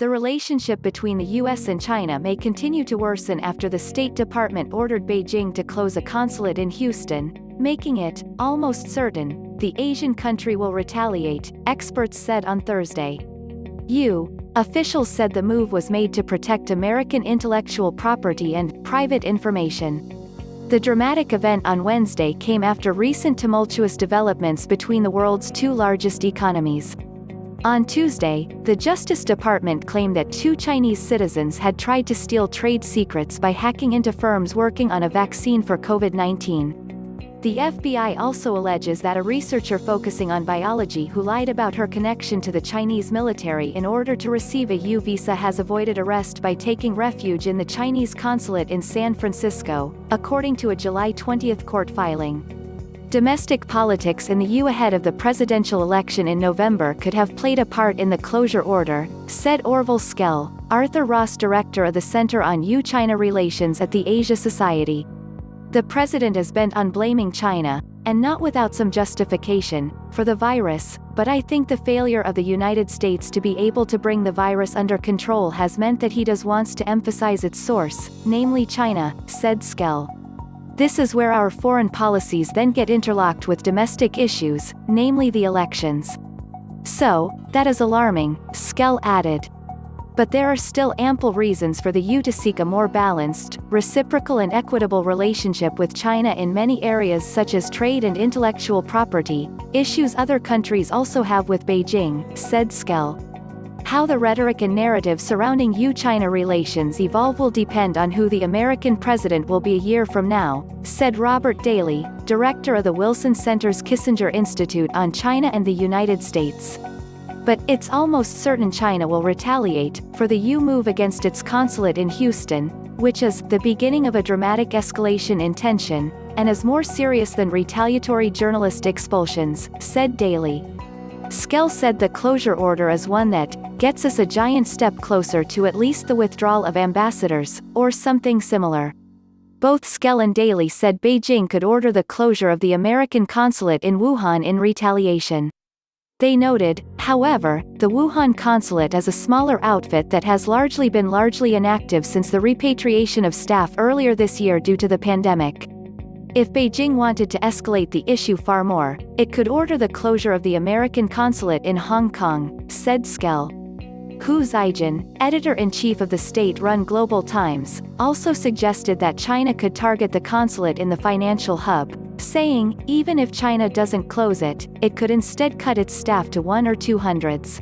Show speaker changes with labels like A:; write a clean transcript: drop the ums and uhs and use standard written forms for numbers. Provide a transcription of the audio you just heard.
A: The relationship between the US and China may continue to worsen after the State Department ordered Beijing to close a consulate in Houston, making it almost certain the Asian country will retaliate, experts said on Thursday. Officials said the move was made to protect American intellectual property and private information. The dramatic event on Wednesday came after recent tumultuous developments between the world's two largest economies. On Tuesday, the Justice Department claimed that two Chinese citizens had tried to steal trade secrets by hacking into firms working on a vaccine for COVID-19. The FBI also alleges that a researcher focusing on biology who lied about her connection to the Chinese military in order to receive a U visa has avoided arrest by taking refuge in the Chinese consulate in San Francisco, according to a July 20 court filing. Domestic politics in the EU ahead of the presidential election in November could have played a part in the closure order, said Orville Schell, Arthur Ross director of the Center on EU-China Relations at the Asia Society. The president is bent on blaming China, and not without some justification, for the virus, but I think the failure of the United States to be able to bring the virus under control has meant that he wants to emphasize its source, namely China, said Schell. This is where our foreign policies then get interlocked with domestic issues, namely the elections. So, that is alarming, Schell added. But there are still ample reasons for the EU to seek a more balanced, reciprocal and equitable relationship with China in many areas such as trade and intellectual property, issues other countries also have with Beijing, said Schell. How the rhetoric and narrative surrounding EU-China relations evolve will depend on who the American president will be a year from now, said Robert Daly, director of the Wilson Center's Kissinger Institute on China and the United States. But it's almost certain China will retaliate for the EU move against its consulate in Houston, which is the beginning of a dramatic escalation in tension, and is more serious than retaliatory journalist expulsions, said Daly. Schell said the closure order is one that gets us a giant step closer to at least the withdrawal of ambassadors, or something similar. Both Schell and Daly said Beijing could order the closure of the American consulate in Wuhan in retaliation. They noted, however, the Wuhan consulate is a smaller outfit that has been largely inactive since the repatriation of staff earlier this year due to the pandemic. If Beijing wanted to escalate the issue far more, it could order the closure of the American consulate in Hong Kong, said Schell. Xijin, editor-in-chief of the state-run Global Times, also suggested that China could target the consulate in the financial hub, saying, even if China doesn't close it, it could instead cut its staff to 1 or 2 hundreds.